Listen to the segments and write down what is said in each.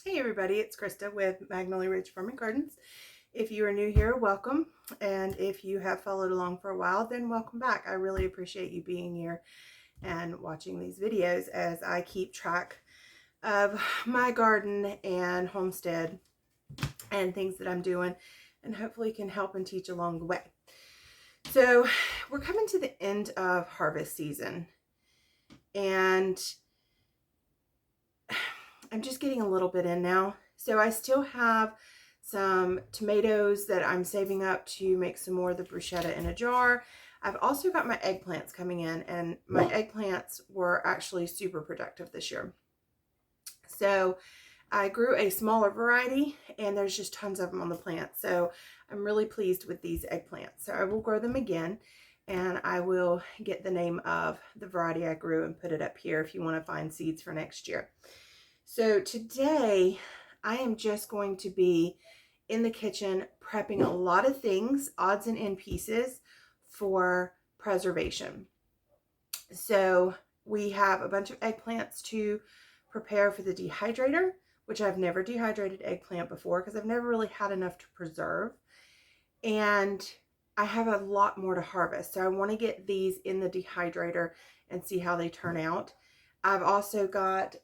Hey everybody, it's Krista with Magnolia Ridge Farm and Gardens. If you are new here, welcome. And if you have followed along for a while, then welcome back. I really appreciate you being here and watching these videos as I keep track of my garden and homestead and things that I'm doing, and hopefully can help and teach along the way. So we're coming to the end of harvest season, and I'm just getting a little bit in now. So I still have some tomatoes that I'm saving up to make some more of the bruschetta in a jar. I've also got my eggplants coming in, and my eggplants were actually super productive this year. So I grew a smaller variety, and there's just tons of them on the plant. So I'm really pleased with these eggplants. So I will grow them again, and I will get the name of the variety I grew and put it up here if you want to find seeds for next year. So today I am just going to be in the kitchen prepping a lot of things, odds and end pieces, for preservation. So we have a bunch of eggplants to prepare for the dehydrator, which I've never dehydrated eggplant before because I've never really had enough to preserve. And I have a lot more to harvest. So I want to get these in the dehydrator and see how they turn out. I've also got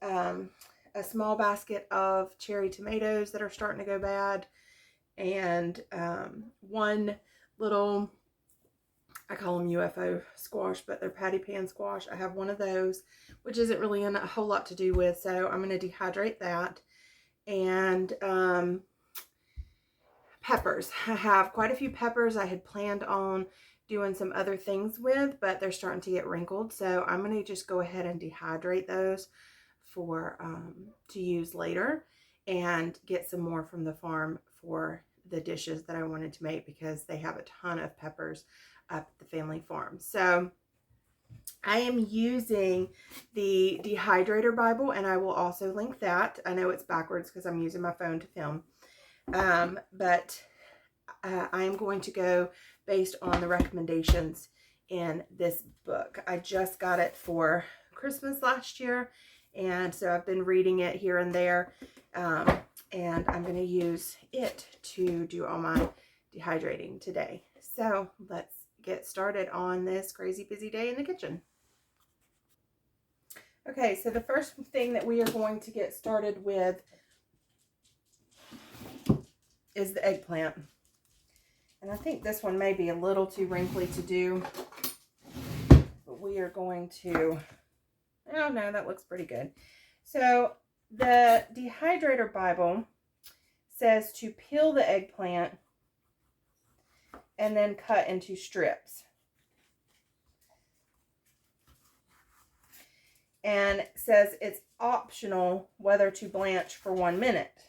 a small basket of cherry tomatoes that are starting to go bad, and one little, I call them UFO squash, but they're patty pan squash. I have one of those, which isn't really a whole lot to do with, so I'm going to dehydrate that. And peppers. I have quite a few peppers I had planned on doing some other things with, but they're starting to get wrinkled, so I'm going to just go ahead and dehydrate those for to use later, and get some more from the farm for the dishes that I wanted to make, because they have a ton of peppers up at the family farm. So I am using the Dehydrator Bible, and I will also link that. I know it's backwards because I'm using my phone to film, but I am going to go based on the recommendations in this book. I just got it for Christmas last year, and so I've been reading it here and there, and I'm going to use it to do all my dehydrating today. So let's get started on this crazy busy day in the kitchen. Okay, so the first thing that we are going to get started with is the eggplant. And I think this one may be a little too wrinkly to do, but we are going to, oh no, that looks pretty good. So the Dehydrator Bible says to peel the eggplant and then cut into strips. And says it's optional whether to blanch for 1 minute.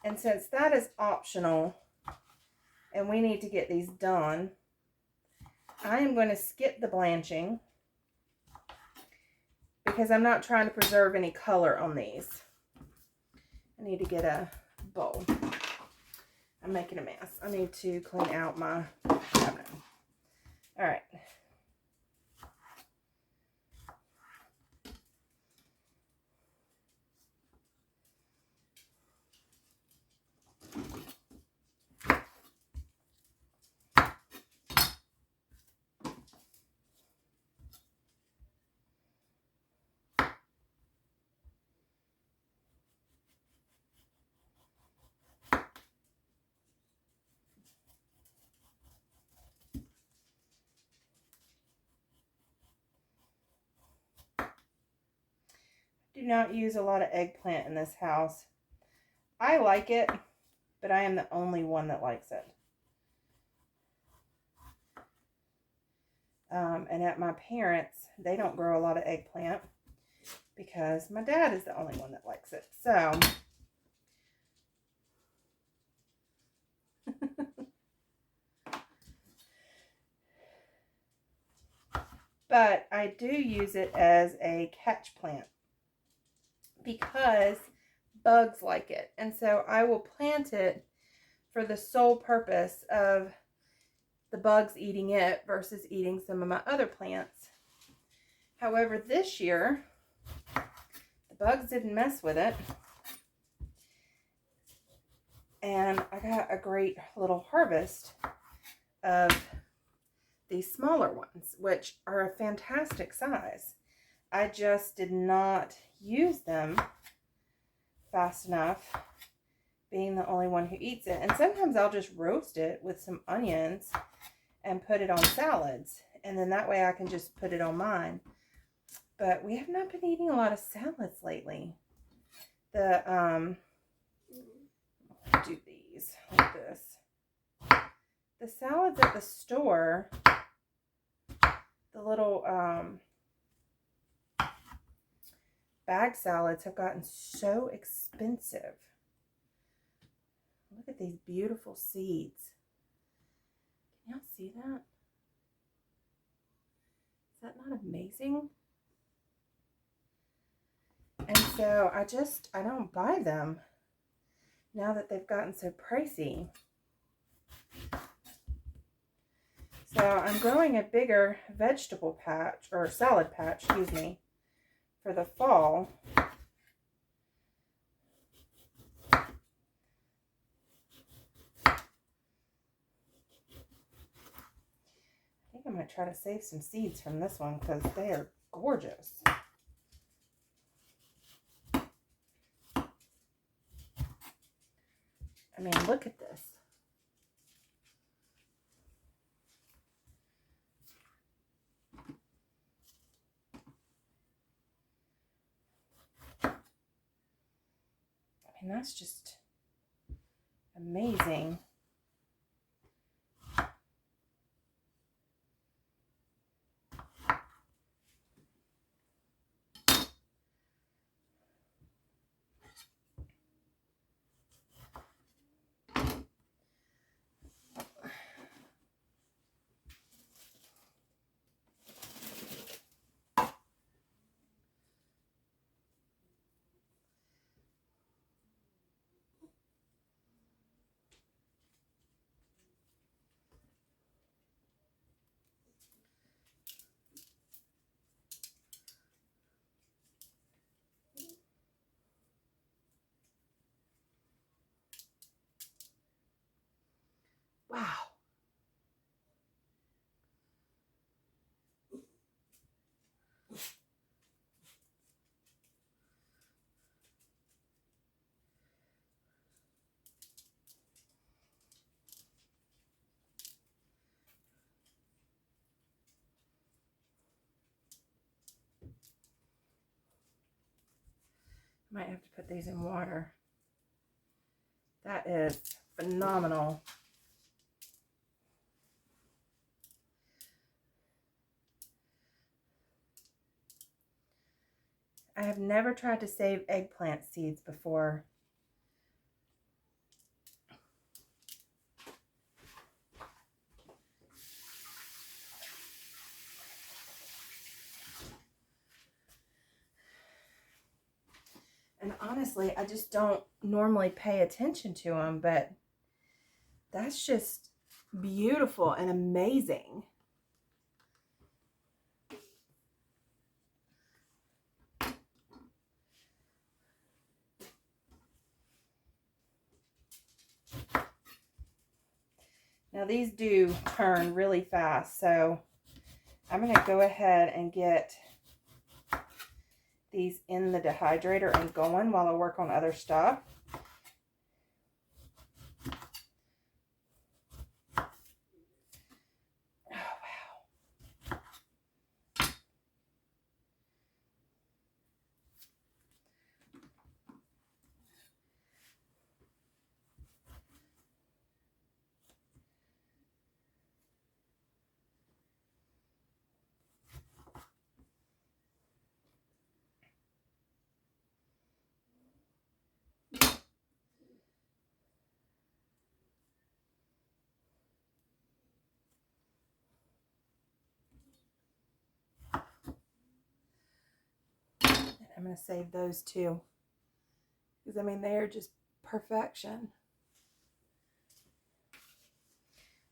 And since that is optional and we need to get these done, I am going to skip the blanching because I'm not trying to preserve any color on these. I need to get a bowl. I'm making a mess. I need to clean out my cabinet. All right. Do not use a lot of eggplant in this house. I like it, but I am the only one that likes it. And at my parents', they don't grow a lot of eggplant because my dad is the only one that likes it. So but I do use it as a catch plant because bugs like it. And so I will plant it for the sole purpose of the bugs eating it versus eating some of my other plants. However, this year, the bugs didn't mess with it. And I got a great little harvest of these smaller ones, which are a fantastic size. I just did not use them fast enough, being the only one who eats it. And sometimes I'll just roast it with some onions and put it on salads. And then that way I can just put it on mine. But we have not been eating a lot of salads lately. Do these like this. The salads at the store, the little bag salads have gotten so expensive. Look at these beautiful seeds. Can y'all see that? Is that not amazing? And so I don't buy them now that they've gotten so pricey. So I'm growing a bigger vegetable patch, or salad patch, excuse me, for the fall. I think I might try to save some seeds from this one because they are gorgeous. I mean, look at this. I mean, that's just amazing. Wow. Might have to put these in water. That is phenomenal. I have never tried to save eggplant seeds before. And honestly, I just don't normally pay attention to them, but that's just beautiful and amazing. Now these do turn really fast, so I'm going to go ahead and get these in the dehydrator and going while I work on other stuff. I'm going to save those too, because I mean, they are just perfection.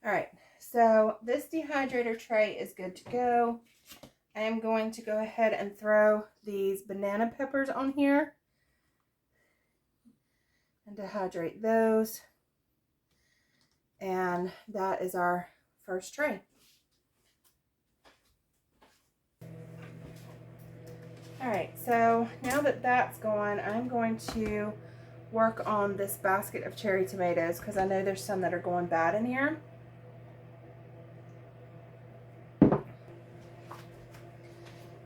All right, so this dehydrator tray is good to go. I am going to go ahead and throw these banana peppers on here and dehydrate those. And that is our first tray. All right, so now that that's going, I'm going to work on this basket of cherry tomatoes because I know there's some that are going bad in here.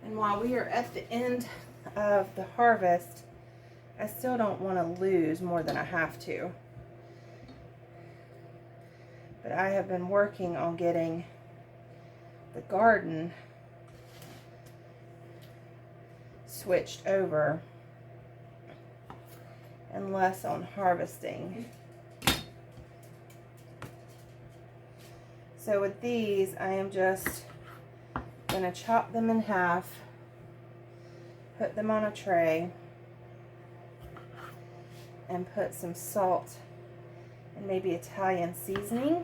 And while we are at the end of the harvest, I still don't want to lose more than I have to. But I have been working on getting the garden switched over and less on harvesting. So with these, I am just going to chop them in half, put them on a tray, and put some salt and maybe Italian seasoning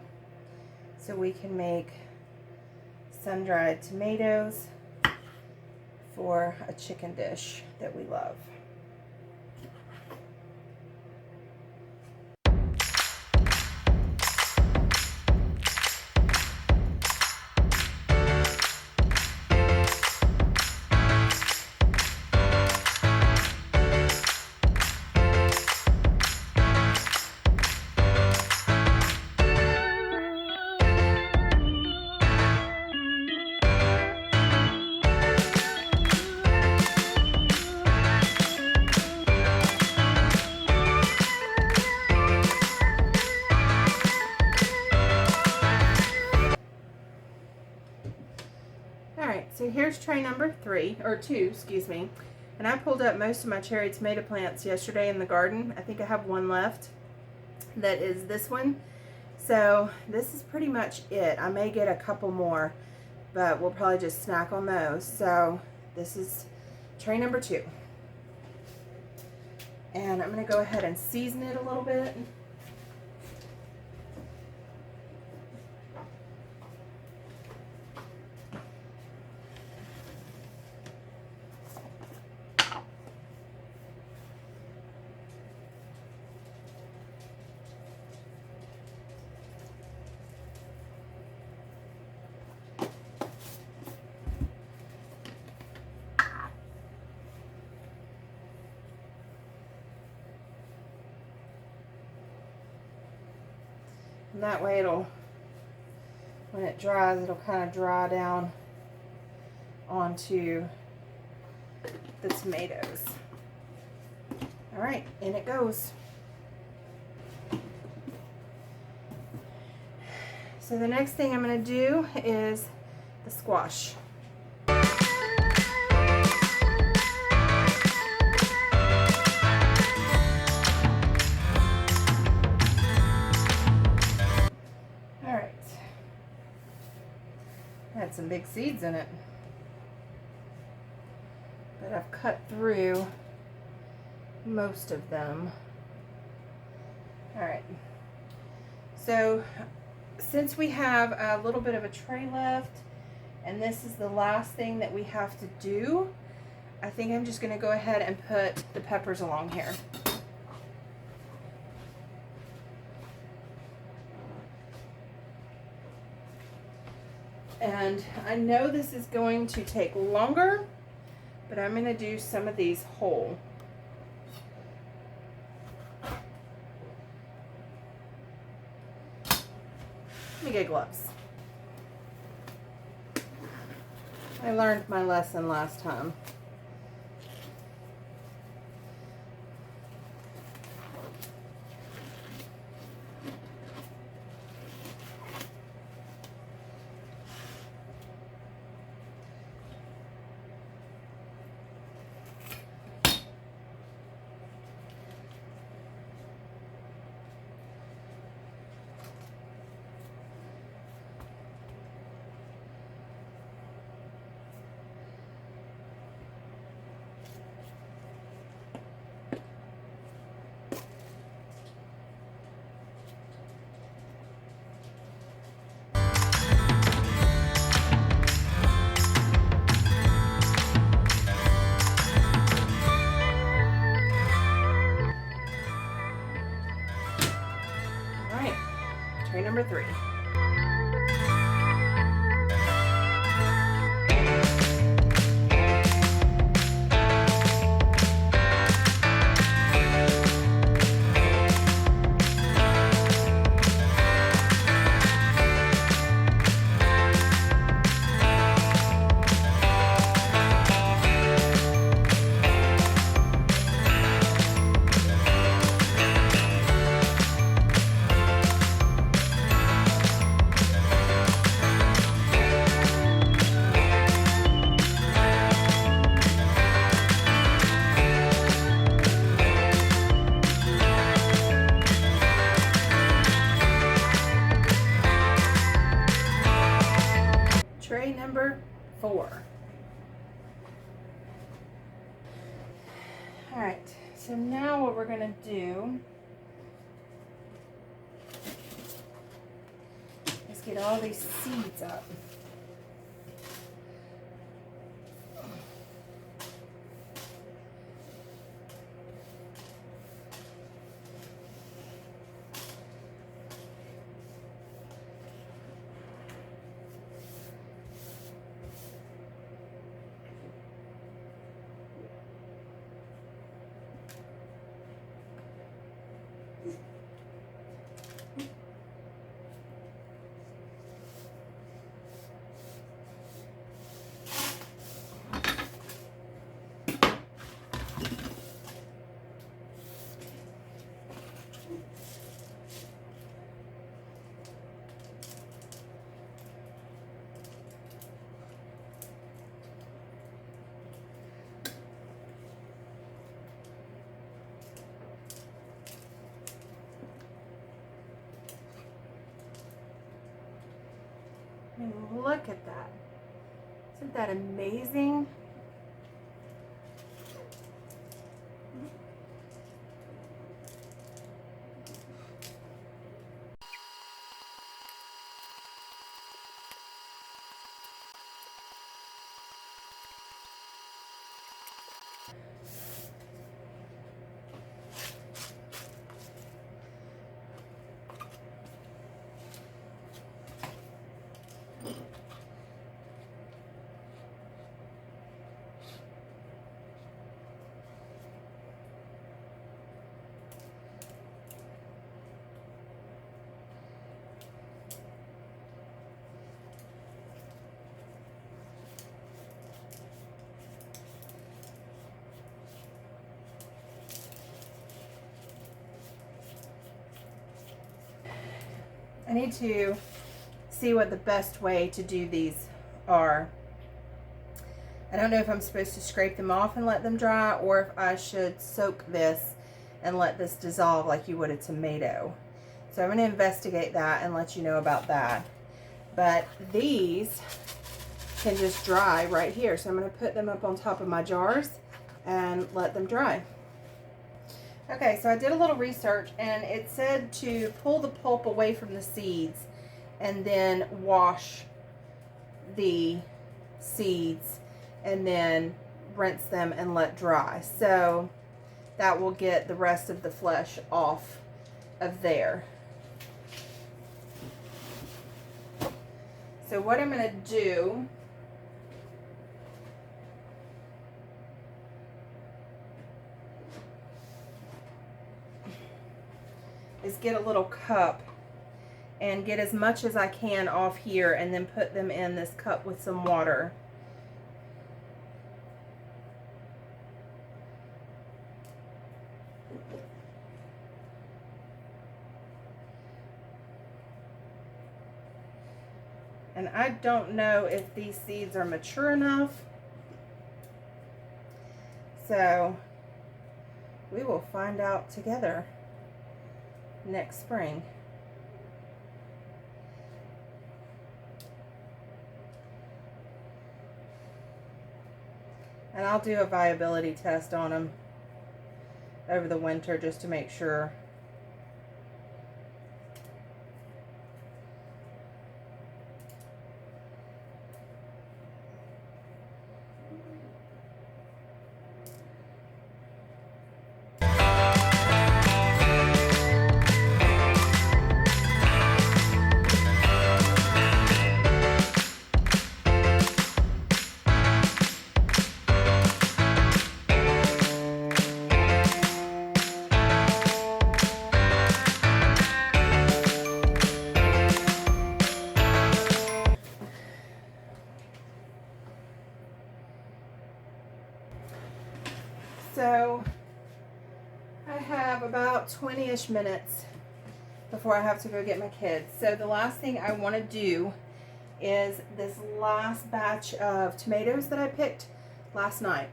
so we can make sun-dried tomatoes for a chicken dish that we love. So here's tray number 2, excuse me. And I pulled up most of my cherry tomato plants yesterday in the garden. I think I have one left. That is this one. So this is pretty much it. I may get a couple more, but we'll probably just snack on those. So this is tray number 2. And I'm going to go ahead and season it a little bit. And that way when it dries, it'll kind of dry down onto the tomatoes. All right, in it goes. So the next thing I'm going to do is the squash. Had some big seeds in it, but I've cut through most of them. All right, so since we have a little bit of a tray left and this is the last thing that we have to do, I think I'm just going to go ahead and put the peppers along here. And I know this is going to take longer, but I'm going to do some of these whole. Let me get gloves. I learned my lesson last time. number 3. Tray number 4. All right, so now what we're going to do is get all these seeds up. I mean, look at that. Isn't that amazing? I need to see what the best way to do these are. I don't know if I'm supposed to scrape them off and let them dry, or if I should soak this and let this dissolve like you would a tomato. So I'm going to investigate that and let you know about that. But these can just dry right here. So I'm going to put them up on top of my jars and let them dry. Okay, so I did a little research and it said to pull the pulp away from the seeds and then wash the seeds and then rinse them and let dry. So that will get the rest of the flesh off of there. So what I'm going to do is get a little cup and get as much as I can off here and then put them in this cup with some water. And I don't know if these seeds are mature enough, so we will find out together next spring. And I'll do a viability test on them over the winter just to make sure. I have about 20-ish minutes before I have to go get my kids. So the last thing I want to do is this last batch of tomatoes that I picked last night.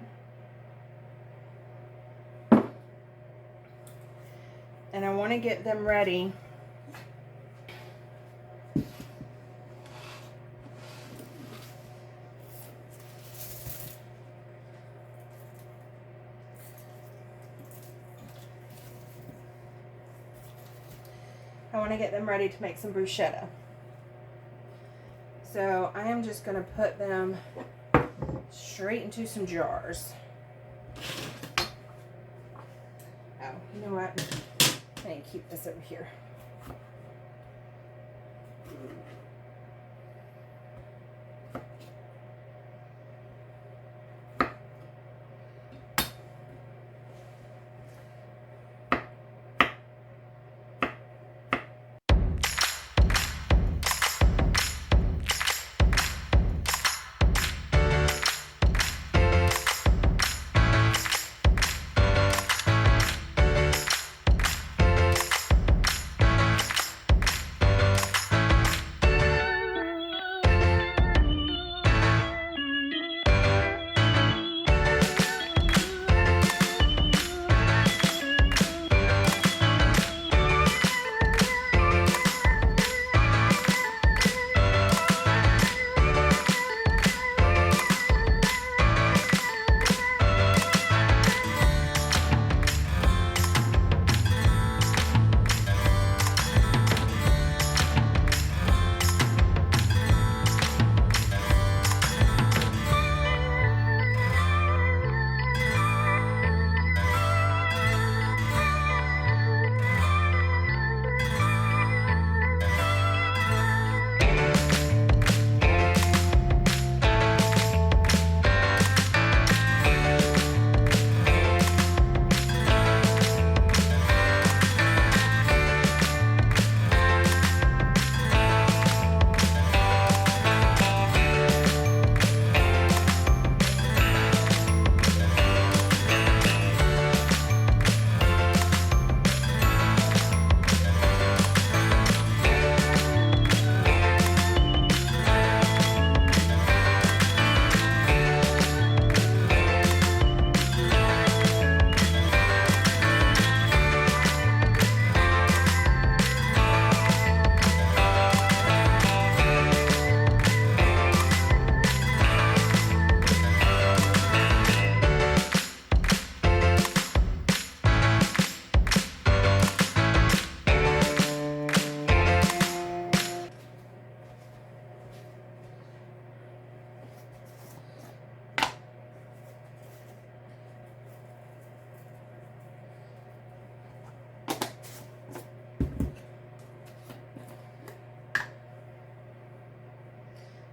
And I want to get them ready to make some bruschetta. So I am just going to put them straight into some jars. Oh, you know what? I need to keep this over here.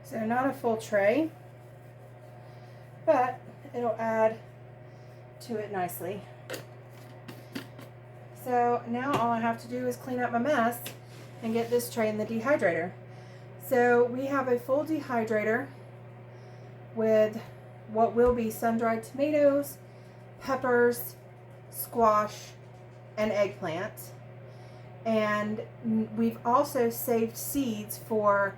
So not a full tray, but it'll add to it nicely. So now all I have to do is clean up my mess and get this tray in the dehydrator. So we have a full dehydrator with what will be sun-dried tomatoes, peppers, squash, and eggplant. And we've also saved seeds for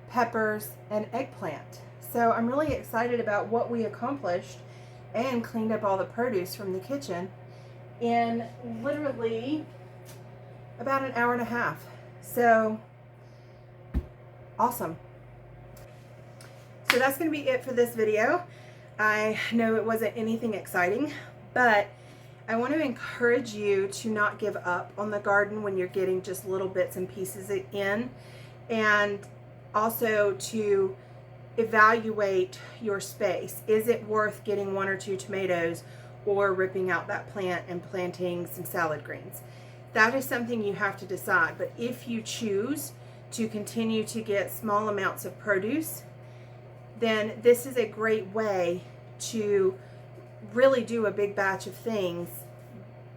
peppers and eggplant. So I'm really excited about what we accomplished and cleaned up all the produce from the kitchen in literally about an hour and a half. So awesome. So that's going to be it for this video. I know it wasn't anything exciting, but I want to encourage you to not give up on the garden when you're getting just little bits and pieces in, and also to evaluate your space. Is it worth getting 1 or 2 tomatoes or ripping out that plant and planting some salad greens? That is something you have to decide. But if you choose to continue to get small amounts of produce, then this is a great way to really do a big batch of things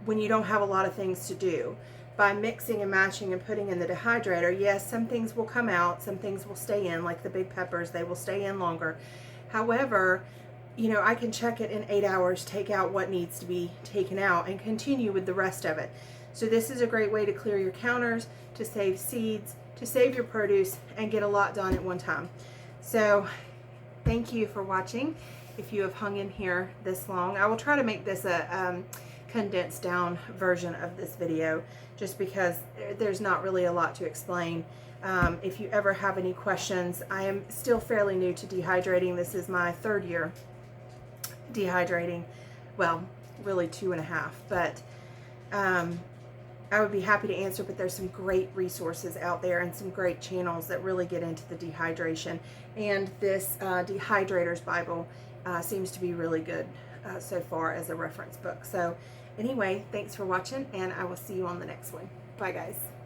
when you don't have a lot of things to do. By mixing and matching and putting in the dehydrator, yes, some things will come out, some things will stay in, like the big peppers, they will stay in longer. However, you know, I can check it in 8 hours, take out what needs to be taken out, and continue with the rest of it. So this is a great way to clear your counters, to save seeds, to save your produce, and get a lot done at one time. So thank you for watching. If you have hung in here this long, I will try to make this a condensed down version of this video, just because there's not really a lot to explain. If you ever have any questions, I am still fairly new to dehydrating. This is my 3rd year dehydrating. Well, really 2.5, but I would be happy to answer, but there's some great resources out there and some great channels that really get into the dehydration. And this Dehydrator's Bible seems to be really good so far as a reference book. So anyway, thanks for watching, and I will see you on the next one. Bye, guys.